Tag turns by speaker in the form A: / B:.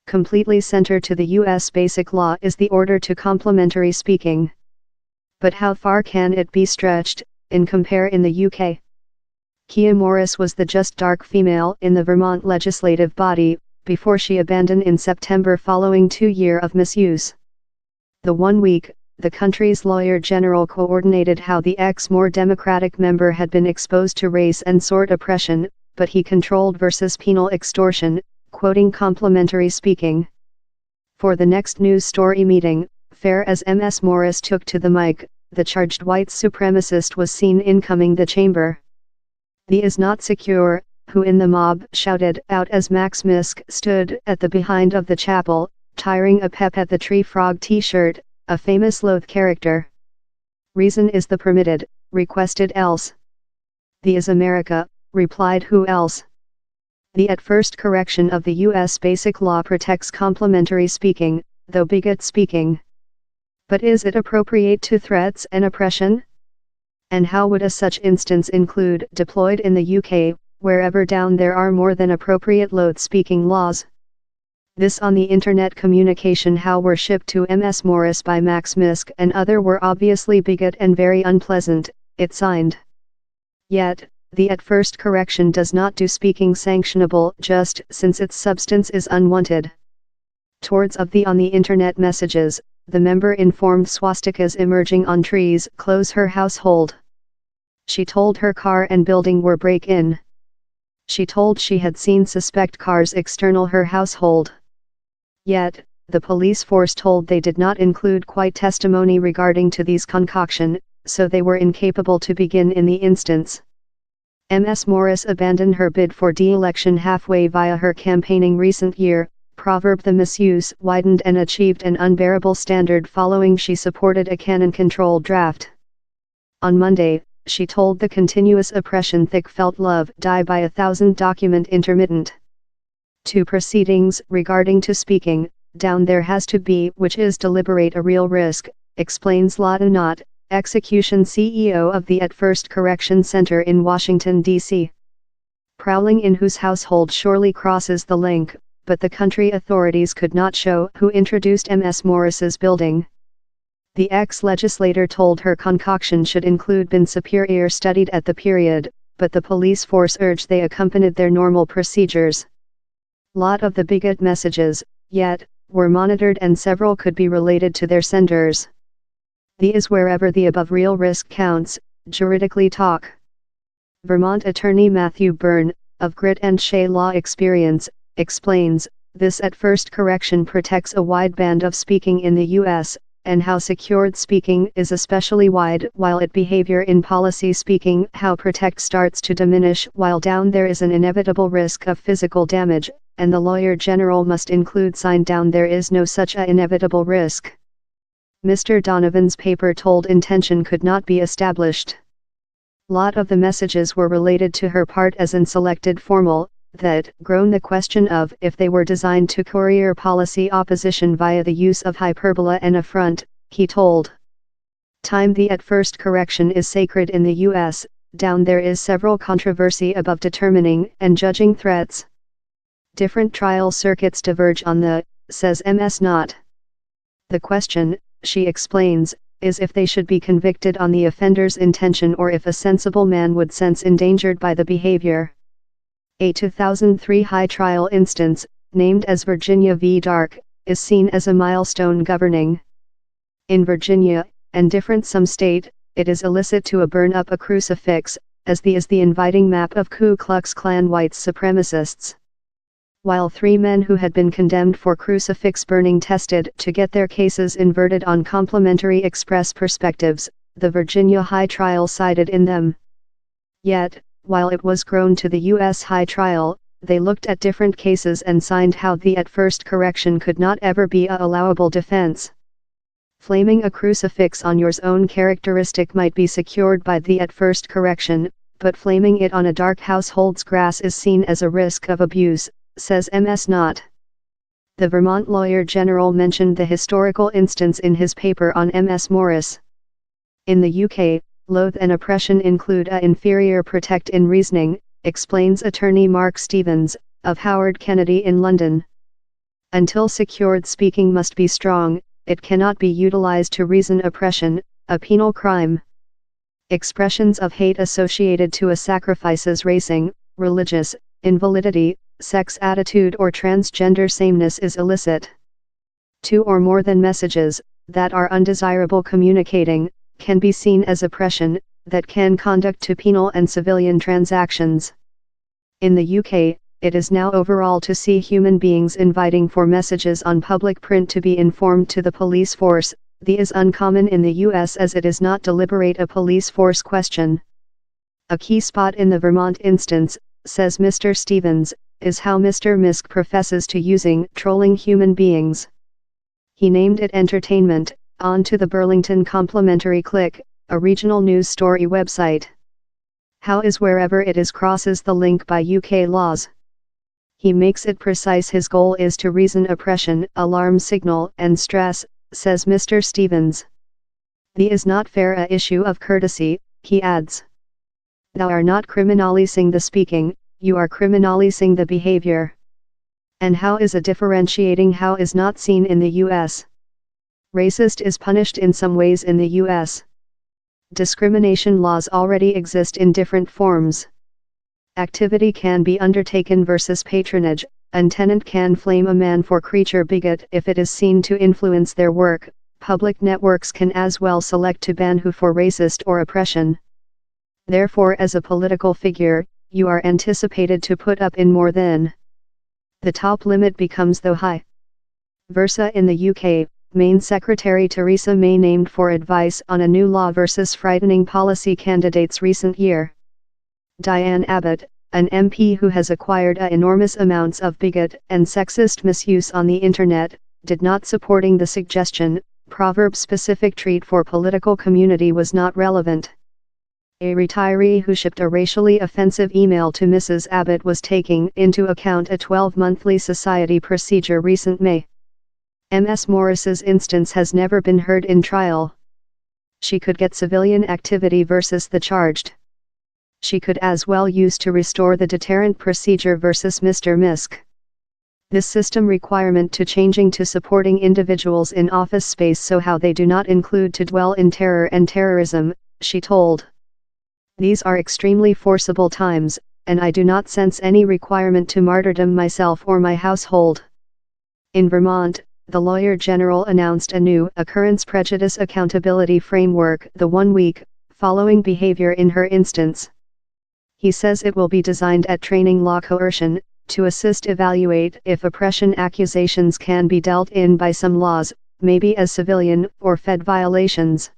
A: completely center to the U.S. Basic Law is the order to complementary speaking. But how far can it be stretched, in the UK? Kiah Morris was the just dark female in the Vermont legislative body, before she abandoned in September following 2 years of misuse. The 1 week, the country's lawyer general coordinated how the more Democratic member had been exposed to race and sort oppression, but he controlled versus penal extortion, quoting complementary speaking. For the next news story meeting, fair as Ms. Morris took to the mic, the charged white supremacist was seen incoming the chamber. "The is not secure," who in the mob shouted out as Max Misk stood at the behind of the chapel, tiring a pep at the tree frog t-shirt, a famous Loth character. "Reason is the permitted," requested else. "The is America," replied who else. The at first correction of the U.S. Basic Law protects complementary speaking, though bigot speaking. But is it appropriate to threats and oppression? And how would a such instance include deployed in the UK, wherever down there are more than appropriate Loth speaking laws? This on the internet communication how were shipped to Ms. Morris by Max Misk and other were obviously bigot and very unpleasant, it signed. Yet, the at first correction does not do speaking sanctionable just since its substance is unwanted. Towards of the on the internet messages, the member informed swastikas emerging on trees close her household. She told her car and building were break-in. She told she had seen suspect cars external her household. Yet, the police force told they did not include quite testimony regarding to these concoction, so they were incapable to begin in the instance. Ms. Morris abandoned her bid for de-election halfway via her campaigning recent year. Proverb the misuse widened and achieved an unbearable standard following she supported a cannon-controlled draft. On Monday, she told the continuous oppression thick felt love die by 1,000 document intermittent. 2 proceedings regarding to speaking, down there has to be which is deliberate a real risk, explains Lotta Knott, execution CEO of the At First Correction Center in Washington, D.C. Prowling in whose household surely crosses the link, but the country authorities could not show who introduced Ms. Morris's building. The ex-legislator told her concoction should include been superior studied at the period, but the police force urged they accompanied their normal procedures. Lot of the bigot messages, yet, were monitored and several could be related to their senders. The is wherever the above real risk counts, juridically talk. Vermont attorney Matthew Byrne, of Grit and Shea law experience, explains, this at first correction protects a wide band of speaking in the U.S., and how secured speaking is especially wide while it behavior in policy speaking how protect starts to diminish while down there is an inevitable risk of physical damage, and the lawyer general must include sign down there is no such a inevitable risk. Mr. Donovan's paper told intention could not be established. Lot of the messages were related to her part as in selected formal, that grown the question of if they were designed to courier policy opposition via the use of hyperbole and affront, he told. Time the at first correction is sacred in the U.S., down there is several controversy above determining and judging threats. Different trial circuits diverge on the, says Ms. Knott. The question, she explains, is if they should be convicted on the offender's intention or if a sensible man would sense endangered by the behavior. A 2003 high trial instance, named as Virginia v. Dark, is seen as a milestone governing. In Virginia, and different some state, it is illicit to burn up a crucifix, as the is the inviting map of Ku Klux Klan white supremacists. While 3 men who had been condemned for crucifix burning tested to get their cases inverted on complementary express perspectives, the Virginia high trial sided in them. Yet, while it was grown to the U.S. high trial, they looked at different cases and signed how the at first correction could not ever be a allowable defense. Flaming a crucifix on yours own characteristic might be secured by the at first correction, but flaming it on a dark household's grass is seen as a risk of abuse, says Ms. Knott. The Vermont lawyer general mentioned the historical instance in his paper on Ms. Morris. In the UK, loath and oppression include a inferior protect in reasoning, explains attorney Mark Stevens, of Howard Kennedy in London. Until secured speaking must be strong, it cannot be utilized to reason oppression, a penal crime. Expressions of hate associated to a sacrifice's racing, religious, invalidity, sex attitude or transgender sameness is illicit. 2 or more than messages, that are undesirable communicating, can be seen as oppression, that can conduct to penal and civilian transactions. In the UK, it is now overall to see human beings inviting for messages on public print to be informed to the police force. The is uncommon in the US as it is not deliberate a police force question. A key spot in the Vermont instance, says Mr. Stevens, is how Mr. Misk professes to using trolling human beings. He named it entertainment, on to the Burlington Complimentary Click, a regional news story website. How is wherever it is crosses the link by UK laws. He makes it precise his goal is to reason oppression, alarm signal and stress, says Mr. Stevens. The is not fair a issue of courtesy, he adds. Thou are not criminalizing the speaking, you are criminalizing the behavior. And how is a differentiating how is not seen in the US. Racist is punished in some ways in the US. Discrimination laws already exist in different forms. Activity can be undertaken versus patronage. An tenant can flame a man for creature bigot if it is seen to influence their work. Public networks can as well select to ban who for racist or oppression. Therefore, as a political figure, you are anticipated to put up in more than the top limit becomes though high. Versa in the UK, Maine Secretary Theresa May named for advice on a new law versus frightening policy candidates recent year. Diane Abbott, an MP who has acquired enormous amounts of bigot and sexist misuse on the internet, did not supporting the suggestion, proverb-specific treat for political community was not relevant. A retiree who shipped a racially offensive email to Mrs. Abbott was taking into account a 12-monthly society procedure recent May. Ms. Morris's instance has never been heard in trial. She could get civilian activity versus the charged. She could as well use to restore the deterrent procedure versus Mr. Misk. This system requirement to changing to supporting individuals in office space so how they do not include to dwell in terror and terrorism, she told. These are extremely forcible times, and I do not sense any requirement to martyrdom myself or my household. In Vermont, the Lawyer General announced a new occurrence prejudice accountability framework the 1 week following behavior in her instance. He says it will be designed at training law coercion, to assist evaluate if oppression accusations can be dealt in by some laws, maybe as civilian or Fed violations.